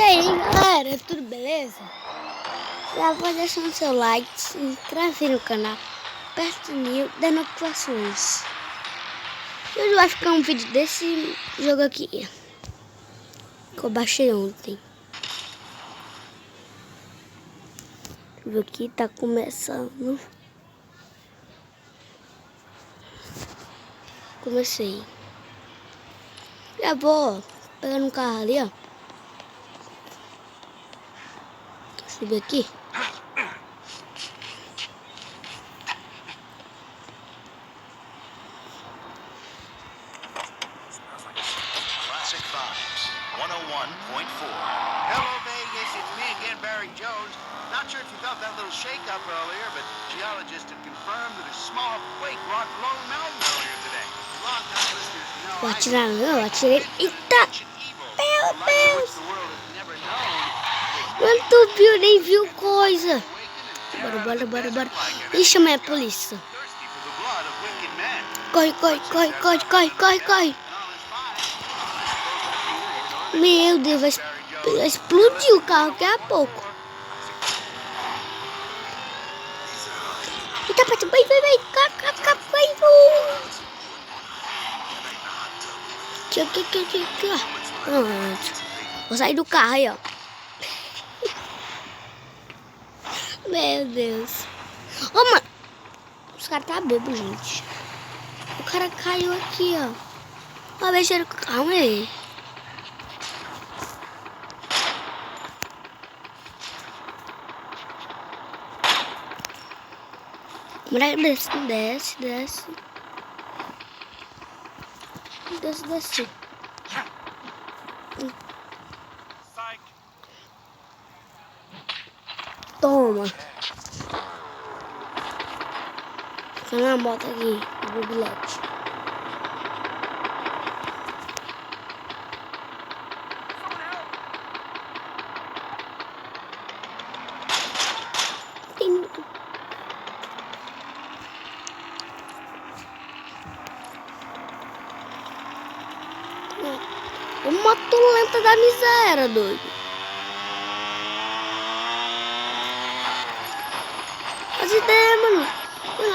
aí, galera, tudo beleza? Já vou deixando seu like, se inscreve no canal, aperta o sininho, dá notificações. Hoje vai ficar um vídeo desse jogo aqui, que eu baixei ontem. O jogo aqui tá começando. Comecei. Já vou pegando um carro ali, ó. Subir aqui. Classic Vibes 101.4. Hello, Vegas. It's me again, Barry Jones. Not sure if you felt that little shake-up earlier, but geologists have confirmed that a small quake rocked Lone Mountain earlier today. Long-time listeners know Vou atirar, não, eu atirei. Eita! Meu Deus! Mano, tu viu, nem viu coisa. Bora. Ixi, chama a polícia. Corre. Meu Deus, vai explodir o carro daqui a pouco. Eita, vai. Aqui. Pronto. Vou sair do carro aí, ó. Meu Deus. Ô, mano. Os caras tá bêbados, gente. O cara caiu aqui, ó. Ó, veja ele. Calma aí. Moleque, desce. Desce. Toma. Fica na moto aqui, o bilhete. Uma moto lenta da miséria, doido. As ideias, mano.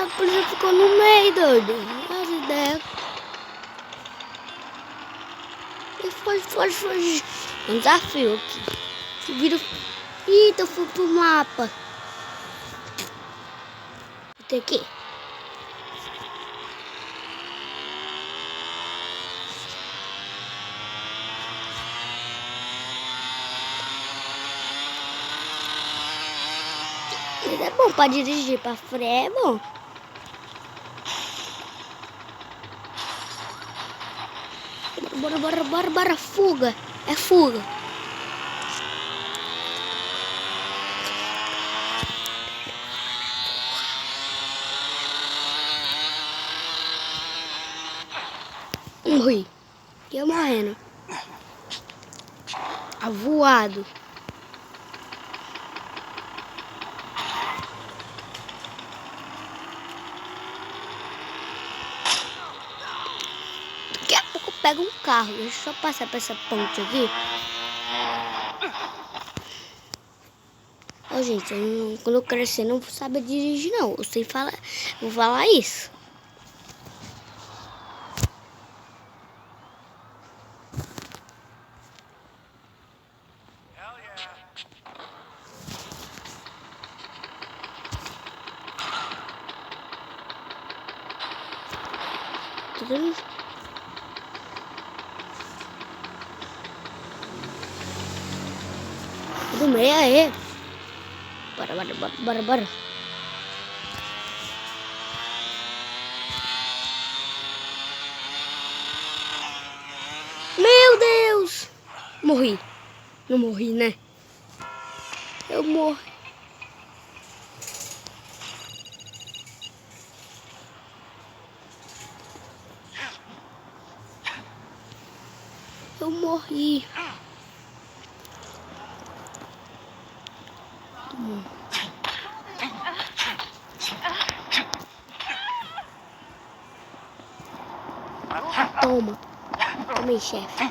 A polícia ficou no meio, doido. As ideias. E foi. Um desafio aqui. Vira. Eita, eu fui pro mapa. Tem aqui. Mas é bom pra dirigir pra freio, é bom. Bora, fuga. É fuga. Morri. Eu morrendo. Avoado. Daqui a pouco eu pego um carro. Deixa eu só passar por essa ponte aqui. Ó, gente, quando eu crescer não vou saber dirigir, não. Eu sei falar, vou falar isso. Tudo. Tudo meio aí. Bora. Meu Deus! Morri. Não morri, né? Eu morri. Toma aí, chefe.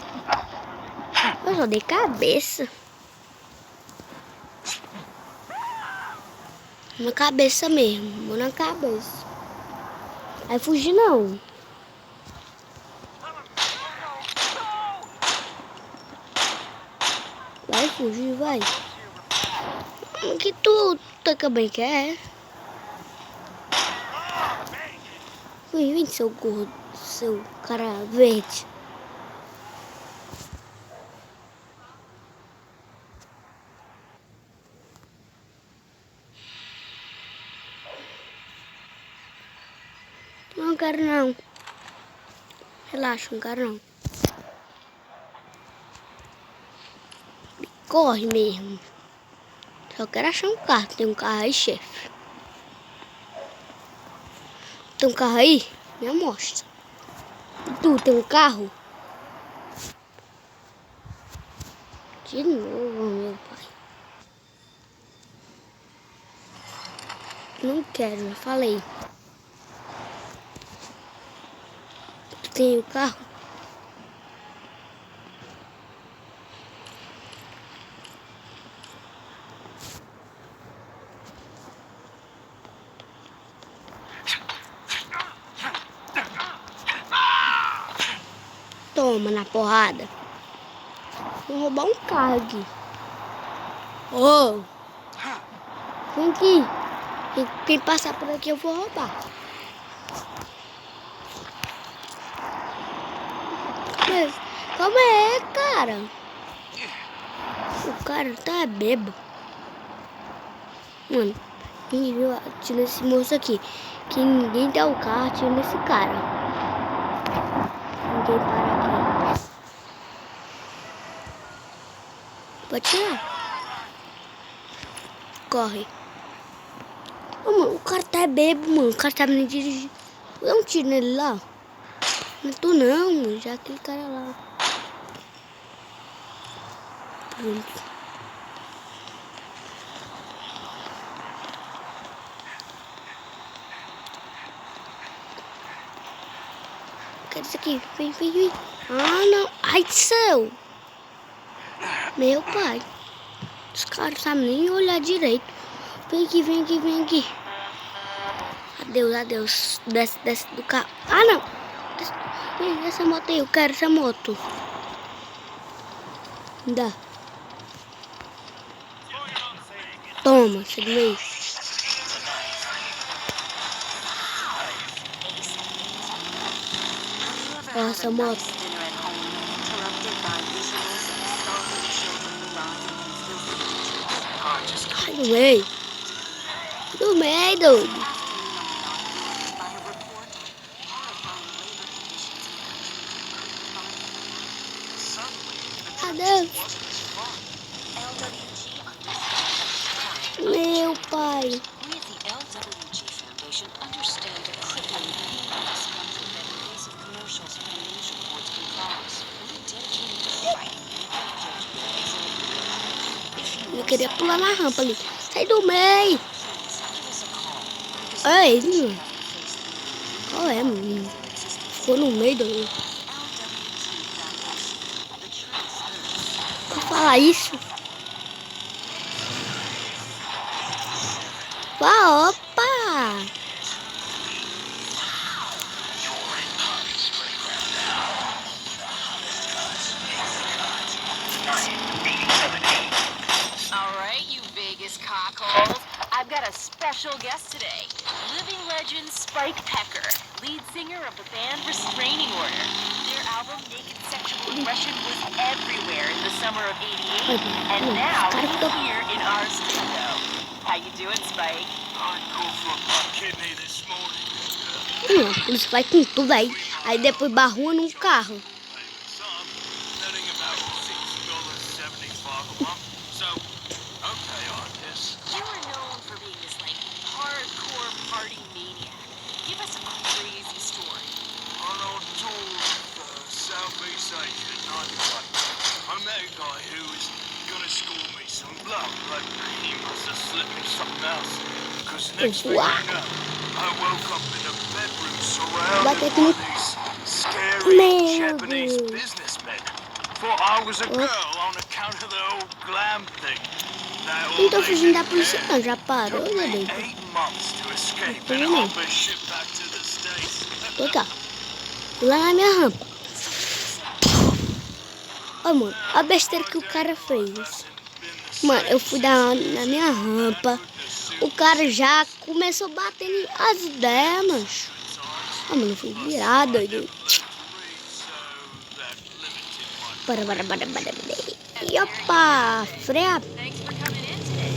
Eu só dei cabeça. Na cabeça mesmo. Vou na cabeça. Vai fugir não. Vai fugir, vai. O que tu também quer? Vem, seu gordo, seu cara verde. Não quero não. Relaxa, não quero não. Corre mesmo. Só quero achar um carro. Tem um carro aí, chefe. Tem um carro aí? Me mostra. E tu, tem um carro? De novo, meu pai. Não quero, já falei. Tu tem o carro? Toma na porrada. Vou roubar um carro aqui. Ô! Vem aqui. Quem passar por aqui eu vou roubar. Mas, calma aí, cara. O cara tá bêbado. Mano, quem viu atira esse moço aqui? Que ninguém dá o carro, atira nesse cara. Ninguém para aqui. Pode tirar. Corre. Ô, mano, o cara tá bêbado, mano. O cara tá me dirigindo. Vou dar um tiro nele lá. Não é tu não, mano. Já aquele cara lá. Pronto. Quero isso aqui. Vem. Ah, não. Ai, céu. Meu pai. Os caras não sabem nem olhar direito. Vem aqui. Adeus. Desce do carro. Ah, não. Vem, essa moto aí. Eu quero essa moto. Dá. Toma, segurei. Olha essa moto. Ai, do meio, doido. Adeus. Meu pai. Eu queria pular na rampa ali. Sai do meio. É ele, mano. Qual é, menino? Ficou no meio do... Pra falar isso. Opa! Alright, you Vegas cockholes. I've got a special guest today. Living legend Spike Pecker, lead singer of the band Restraining Order. Their album Naked Sexual Aggression was everywhere in the summer of '88, and now it's here in our studio. How you doing, Spike? I called for a kidney this morning. Eles vai com tudo aí. Aí depois barrua num carro. Netting about $6.75 a month. So, okay, artist. You are known for being this, like, hardcore party maniac. Give us a crazy story. On our tour of Southeast Asia in '91, I met a guy who was gonna score me some blood, but he must have slipped me something else. Because next thing I know, I woke up in a bedroom surrounded by these scary Japanese businessmen. Thought I was a girl on account of the old glam thing. Não tô fugindo da polícia não, já parou, meu Deus. Não. Tô cá. Fui lá na minha rampa. Ó, mano, a besteira que o cara fez. Mano, eu fui na minha rampa. O cara já começou batendo as ideias, mancho. Ó, mano, eu fui virar, doido. E opa, freia. Thanks for coming in today.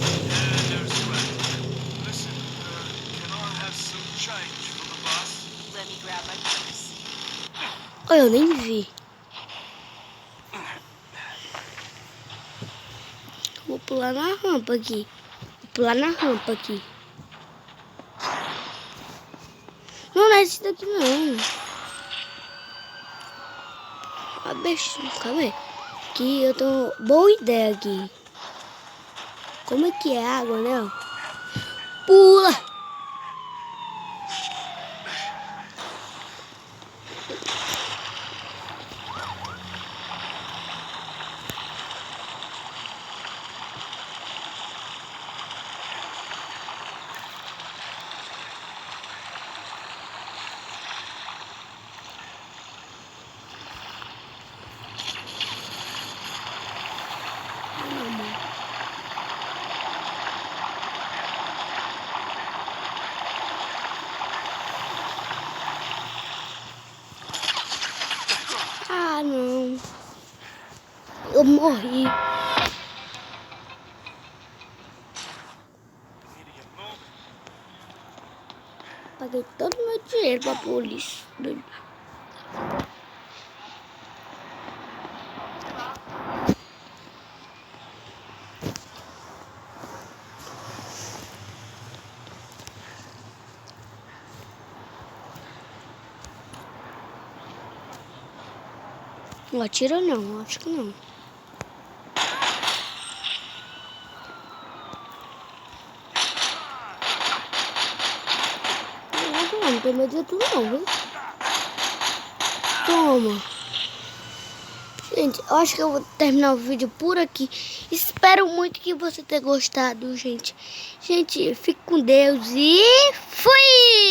Let me grab my purse. Olha, eu nem vi. Vou pular na rampa aqui. Vou pular na rampa aqui. Não é esse daqui não. A bestinha, calma aí. Aqui eu tenho boa ideia aqui. Como é que é a água, né? Ó? Pula! Ah, não. Eu morri. Paguei todo o meu dinheiro pra polícia. Doido. Não atira não, acho que não. Não tem medo de tu não, viu? Toma. Gente, eu acho que eu vou terminar o vídeo por aqui. Espero muito que você tenha gostado, gente. Gente, fique com Deus e fui!